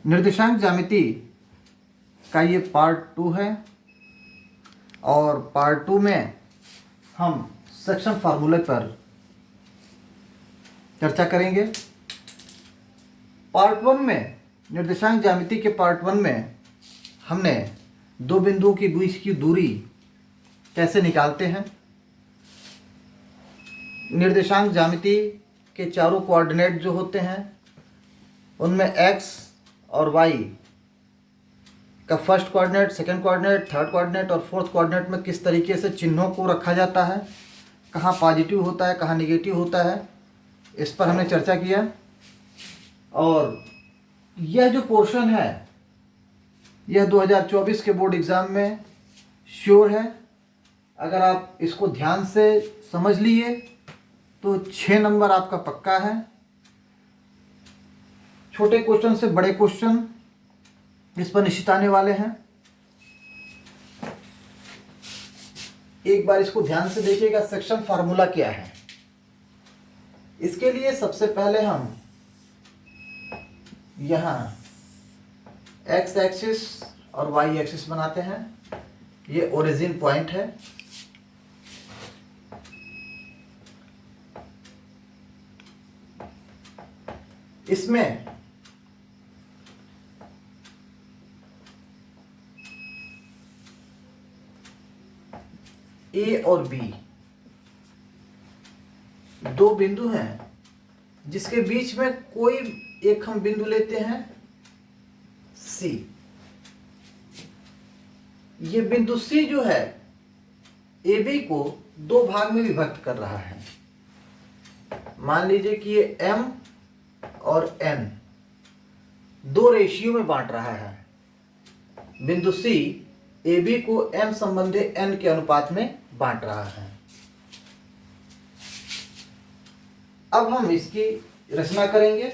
निर्देशांक ज्यामिति का ये पार्ट 2 है और पार्ट 2 में हम सेक्शन फार्मूले पर चर्चा करेंगे। पार्ट 1 में निर्देशांक ज्यामिति के पार्ट 1 में हमने दो बिंदुओं के बीच की दूरी कैसे निकालते हैं, निर्देशांक ज्यामिति के चारों कोऑर्डिनेट जो होते हैं उनमें x और y का first coordinate, second coordinate, third coordinate और फोर्थ कोऑर्डिनेट में किस तरीके से चिन्हों को रखा जाता है, कहाँ पॉजिटिव होता है, कहाँ निगेटिव होता है, इस पर हमने चर्चा किया। और यह जो पोर्शन है यह 2024 के बोर्ड एग्ज़ाम में श्योर है। अगर आप इसको ध्यान से समझ लिए तो 6 नंबर आपका पक्का है। छोटे क्वेश्चन से बड़े क्वेश्चन इस पर निश्चित आने वाले हैं। एक बार इसको ध्यान से देखिएगा, सेक्शन फार्मूला क्या है। इसके लिए सबसे पहले हम यहाँ x एक्सिस और y एक्सिस बनाते हैं। ये ओरिजिन पॉइंट है। इसमें A और B दो बिंदु हैं जिसके बीच में कोई एक हम बिंदु लेते हैं C। ये बिंदु C जो है AB को दो भाग में विभक्त कर रहा है। मान लीजिए कि ये M और N दो रेशियो में बांट रहा है। बिंदु C AB को M संबंधी N के अनुपात में बांट रहा है। अब हम इसकी रचना करेंगे।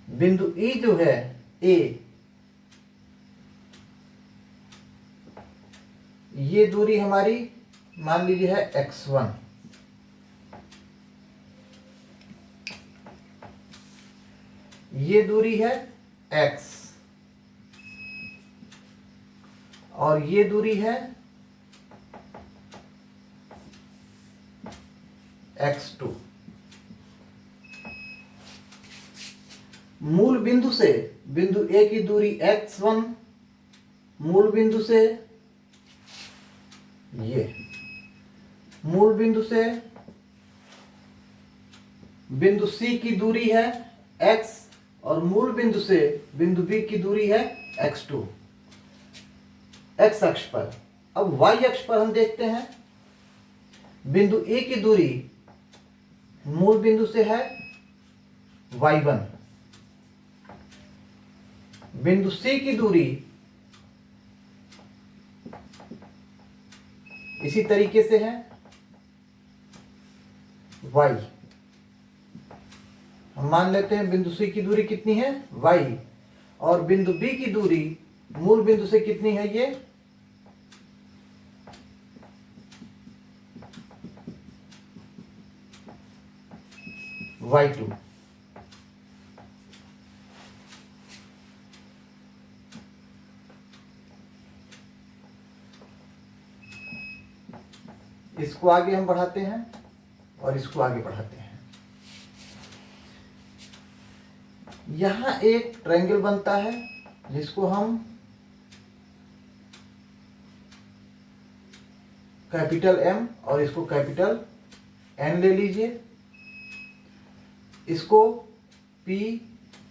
बिंदु E जो है A, ये दूरी हमारी मान लीजिए है x1। ये दूरी है x और ये दूरी है x2। मूल बिंदु से बिंदु A की दूरी x1, मूल बिंदु से ये मूल बिंदु से बिंदु C की दूरी है x और मूल बिंदु से बिंदु B की दूरी है x2 x अक्ष पर। अब y अक्ष पर हम देखते हैं बिंदु A की दूरी मूल बिंदु से है y1, बिंदु C की दूरी इसी तरीके से है y। हम मान लेते हैं बिंदु C की दूरी कितनी है y और बिंदु B की दूरी मूल बिंदु से कितनी है ये y2। इसको आगे हम बढ़ाते हैं और इसको आगे बढ़ाते हैं। यहां एक ट्रायंगल बनता है जिसको हम कैपिटल M और इसको कैपिटल N ले लीजिए। इसको P,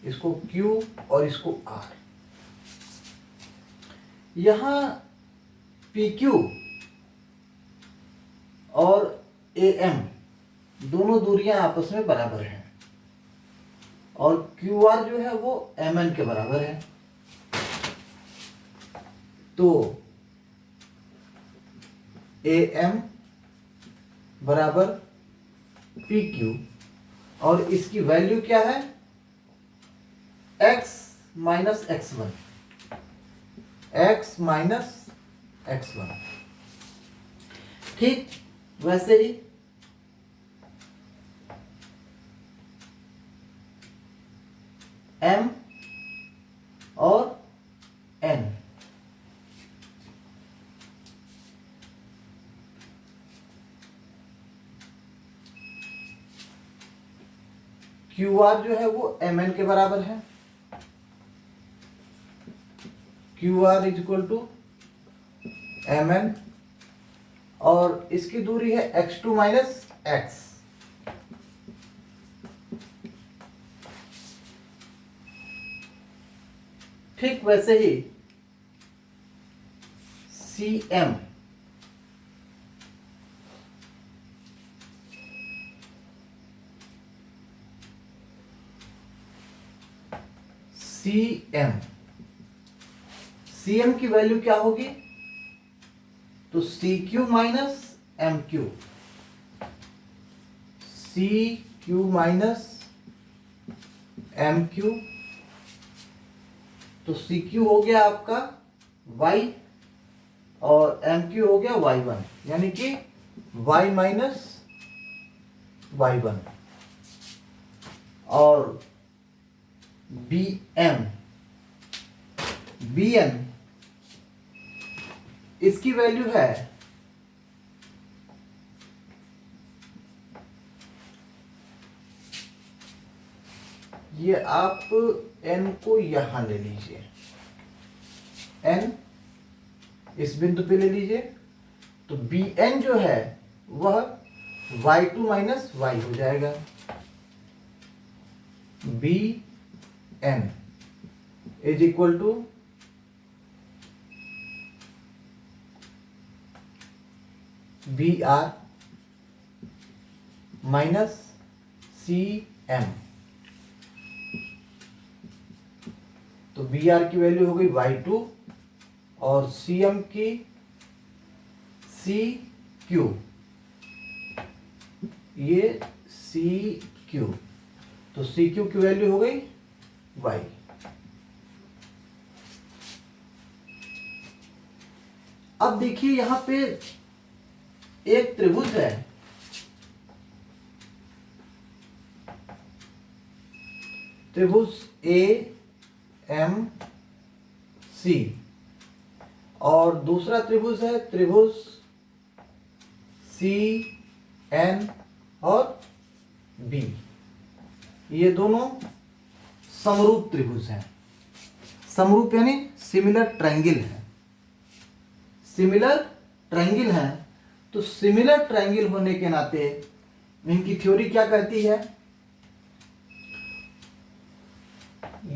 इसको Q और इसको R। यहां PQ और AM दोनों दूरियां आपस में बराबर हैं और QR जो है वो MN के बराबर है। तो AM बराबर PQ और इसकी वैल्यू क्या है x minus x1, x minus x1। ठीक वैसे ही M और n। QR जो है वो mn के बराबर है। QR is equal to mn और इसकी दूरी है x2 माइनस x। ठीक वैसे ही CM CM की वैल्यू क्या होगी? तो CQ minus MQ, CQ minus MQ। तो CQ हो गया आपका Y और MQ हो गया Y1, यानी कि Y माइनस Y1। और BN इसकी वैल्यू है ये, आप n को यहां ले लीजिए, n इस बिंदु पे ले लीजिए। तो Bn जो है वह y2 माइनस y हो जाएगा। Bn is equal to Br minus Cm। तो Br की वैल्यू हो गई y2 और Cm की CQ, ये CQ। तो CQ की वैल्यू हो गई y। अब देखिए यहां पे एक त्रिभुज है, त्रिभुज AMC और दूसरा त्रिभुज है त्रिभुज CN और B। ये दोनों समरूप त्रिभुज हैं। समरूप यानी सिमिलर ट्रायंगल है, सिमिलर ट्रायंगल है। तो सिमिलर ट्रायंगल होने के नाते इनकी थ्योरी क्या कहती है?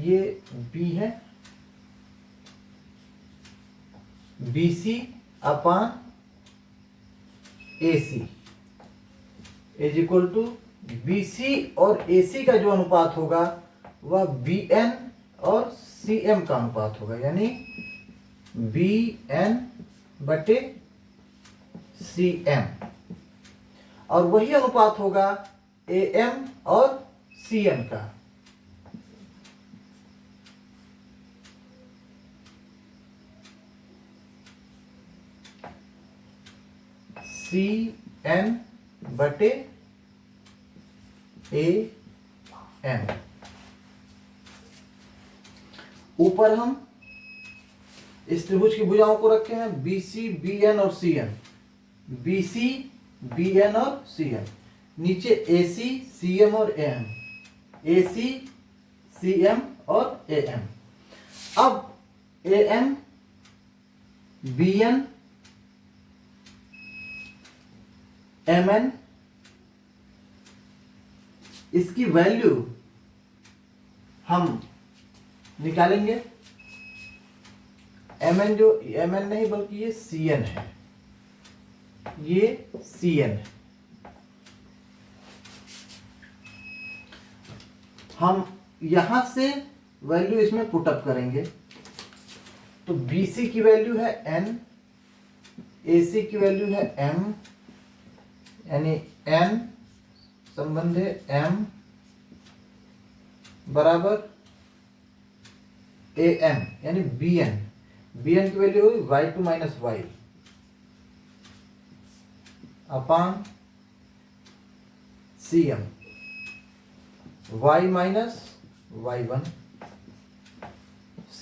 ये B है, BC upon AC is equal to BC और AC का जो अनुपात होगा वह BN और CM का अनुपात होगा, यानी BN बटे CM, और वही अनुपात होगा AM और CM का। CN बटे AM। ऊपर हम इस त्रिभुज की भुजाओं को रखे हैं BC, BN और CN, BC, BN और CN। नीचे AC, CM और AM, AC, CM और AM। अब AM, BN, MN इसकी वैल्यू हम निकालेंगे। MN जो MN नहीं बल्कि ये CN है, ये CN है। हम यहां से वैल्यू इसमें पुटअप करेंगे। तो BC की वैल्यू है N, AC की वैल्यू है M, यानी N संबंध है M बराबर AM, यानी BN। BN की वैल्यू होगी y2 minus y upon CM, y minus y1।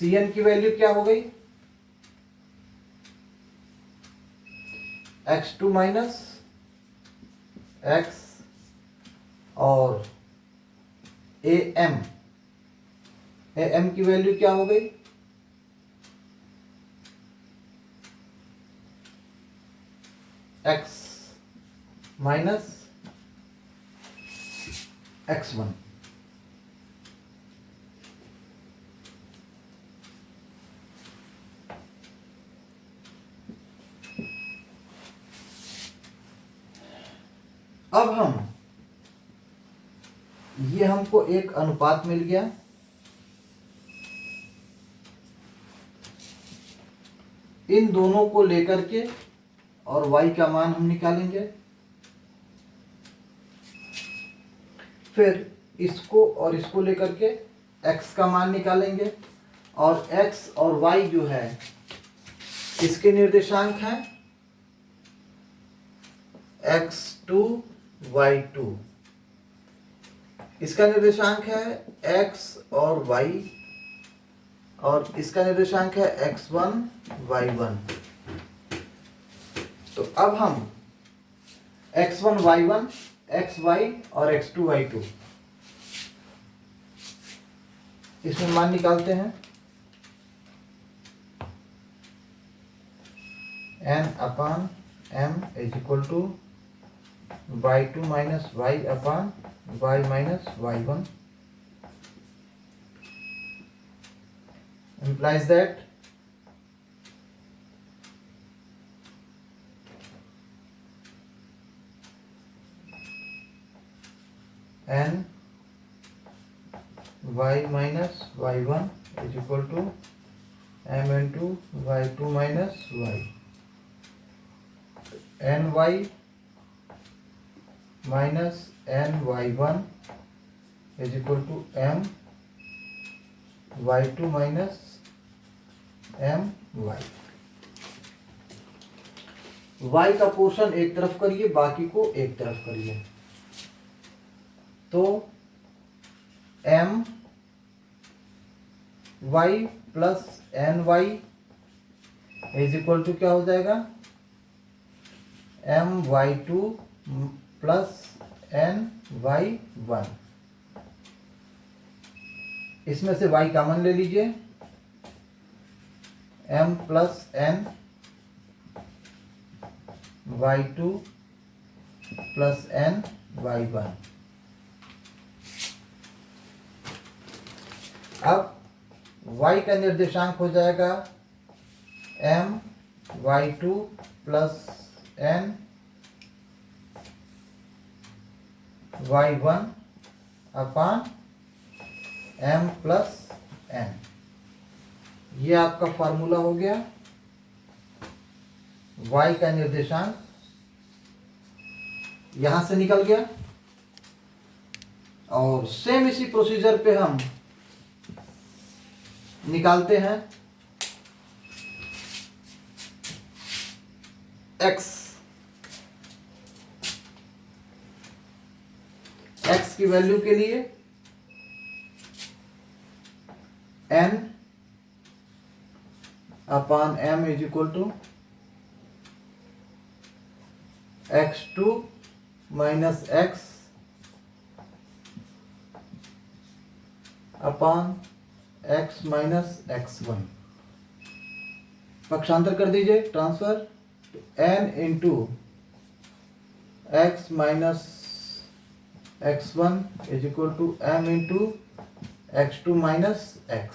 C N की वैल्यू क्या हो गई, x2 माइनस एक्स, और ए एम की वैल्यू क्या हो गई, x माइनस x1। अब ये हमको एक अनुपात मिल गया, इन दोनों को लेकर के और y का मान हम निकालेंगे, फिर इसको और इसको लेकर के x का मान निकालेंगे, और x और y जो है इसके निर्देशांक हैं x2 y2, इसका निर्देशांक है x और y, और इसका निर्देशांक है x1 y1। तो अब हम x1 y1 xy और x2 y2 इसमें मान निकालते हैं। n upon m is equal to y2 minus y upon y minus y1 implies that n y minus y1 is equal to m into y2 minus y, n y minus n y1 is equal to m y2 minus m y। y का portion एक तरफ करिए, बाकी को एक तरफ करिए, तो m y plus N Y is equal to क्या हो जाएगा, m y2 plus n y1। इसमें से y कॉमन ले लीजिए, m plus n y2 plus n y1। अब y का निर्देशांक हो जाएगा m y2 plus n y1 अपान m प्लस n। ये आपका फार्मूला हो गया। y का निर्देशांक यहां से निकल गया, और सेम इसी प्रोसीजर पे हम निकालते हैं x। x की वैल्यू के लिए n upon m is equal to x2 minus x upon x minus x1। पक्षांतर कर दीजिए, transfer, n into x minus x1 is equal to m into x2 minus x।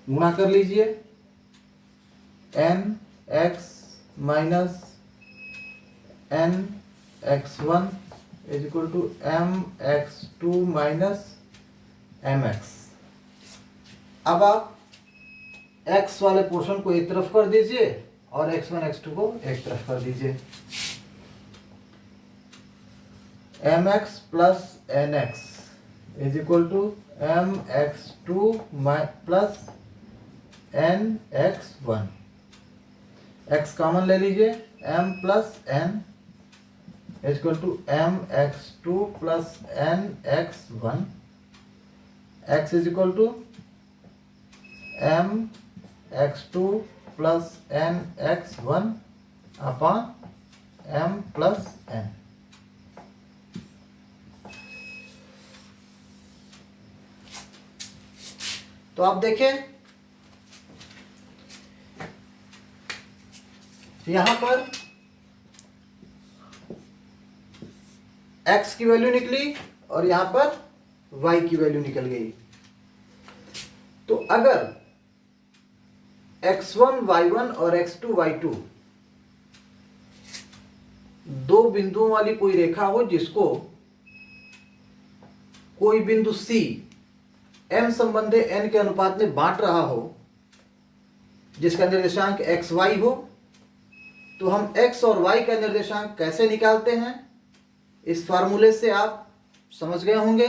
गुणा कर लीजिए, n x minus n x1 is equal to m x2 minus mx। अब आप x वाले portion को एक तरफ कर दीजिए और x1 x2 को एक तरफ कर दीजिए। mx plus nx is equal to mx2 plus nx1। x common ले लीजिए, m plus n is equal to mx2 plus nx1। x is equal to M X two plus N X one upon M plus N. तो आप देखें यहां पर x की value निकली और यहां पर y की वैल्यू निकल गई। तो अगर x1 y1 और x2 y2 दो बिंदुओं वाली कोई रेखा हो जिसको कोई बिंदु C m संबंधी n के अनुपात में बांट रहा हो, जिसका निर्देशांक x y हो, तो हम x और y का निर्देशांक कैसे निकालते हैं इस फार्मूले से आप समझ गए होंगे।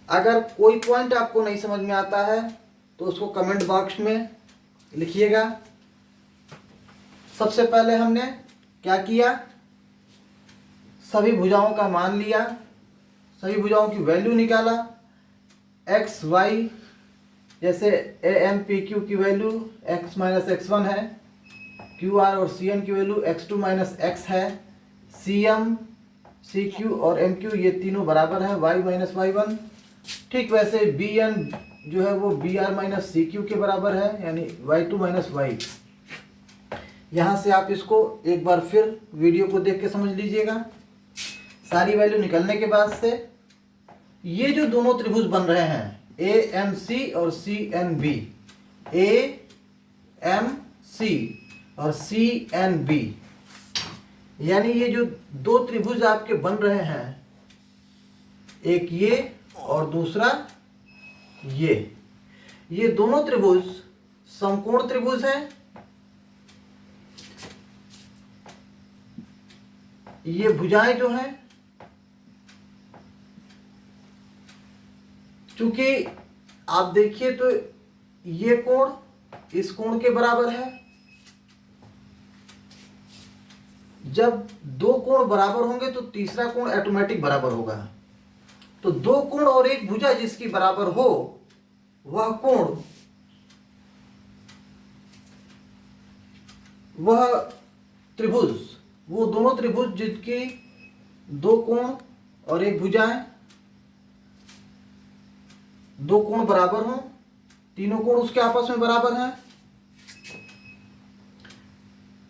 अगर कोई पॉइंट आपको नहीं समझ में आता है तो उसको कमेंट बॉक्स में लिखिएगा। सबसे पहले हमने क्या किया, सभी भुजाओं का मान लिया, सभी भुजाओं की वैल्यू निकाला। एक्स वाई जैसे ए एम पी क्यू की वैल्यू x माइनस x1 है, क्यू आर और सी एन की वैल्यू x2 माइनस एक्स है, सी एम सी क्यू और एम क्यू ये तीनों बराबर हैं y माइनस y1। ठीक वैसे बी एन जो है वो B R minus C Q के बराबर है, यानी y2 माइनस y। यहाँ से आप इसको एक बार फिर वीडियो को देख के समझ लीजिएगा। सारी वैल्यू निकलने के बाद से ये जो दोनों त्रिभुज बन रहे हैं ए एम सी और C N B, A M C और सी एन बी, यानी ये जो दो त्रिभुज आपके बन रहे हैं, एक ये और दूसरा ये दोनों त्रिभुज समकोण त्रिभुज हैं। ये भुजाएं जो हैं, चूंकि आप देखिए तो ये कोण इस कोण के बराबर है। जब दो कोण बराबर होंगे तो तीसरा कोण ऑटोमेटिक बराबर होगा। तो दो कोण और एक भुजा जिसकी बराबर हो वह कोण, वह त्रिभुज, वो दोनों त्रिभुज जिनकी दो कोण और एक भुजाएं, दो कोण बराबर हों, तीनों कोण उसके आपस में बराबर हैं।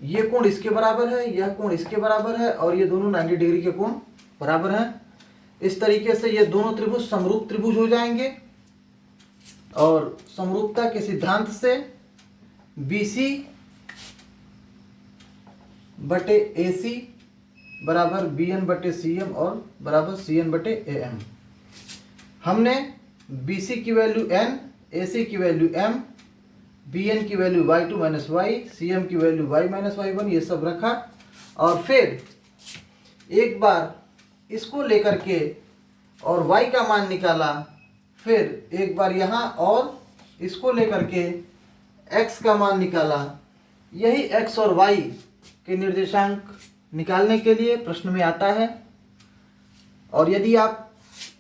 ये कोण इसके बराबर है, यह कोण इसके बराबर है और ये दोनों 90 डिग्री के कोण बराबर हैं। इस तरीके से ये दोनों त्रिभुज समरूप त्रिभुज हो जाएंगे और समरूपता के सिद्धांत से BC बटे AC बराबर BN बटे CM और बराबर CN बटे AM। हमने BC की वैल्यू n, AC की वैल्यू m, BN की value y2 minus y, CM की वैल्यू y माइनस y1 ये सब रखा और फिर एक बार इसको लेकर के और y का मान निकाला, फिर एक बार यहाँ और इसको लेकर के x का मान निकाला। यही x और y के निर्देशांक निकालने के लिए प्रश्न में आता है। और यदि आप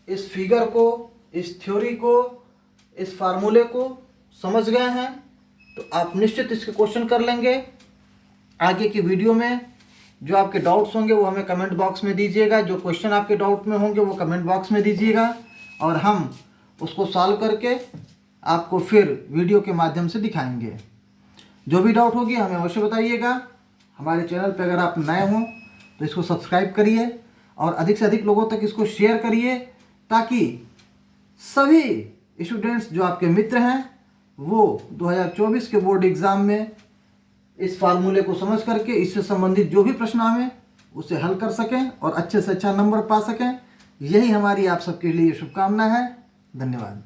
इस फिगर को, इस थ्योरी को, इस फार्मूले को समझ गए हैं तो आप निश्चित इसके क्वेश्चन कर लेंगे। आगे की वीडियो में जो आपके डाउट्स होंगे वो हमें कमेंट बॉक्स में दीजिएगा। जो क्वेश्चन आपके डाउट में होंगे वो कमेंट बॉक्स में दीजिएगा और हम उसको सॉल्व करके आपको फिर वीडियो के माध्यम से दिखाएंगे। जो भी डाउट होगी हमें अवश्य बताइएगा। हमारे चैनल पर अगर आप नए हों तो इसको सब्सक्राइब करिए और अधिक से अधिक लोगों तक इसको शेयर करिए ताकि सभी स्टूडेंट्स जो आपके मित्र हैं वो 2024 के बोर्ड एग्ज़ाम में इस फार्मूले को समझ करके इससे संबंधित जो भी प्रश्न आवे उसे हल कर सकें और अच्छे से अच्छा नंबर पा सकें। यही हमारी आप सबके लिए शुभकामना है। धन्यवाद।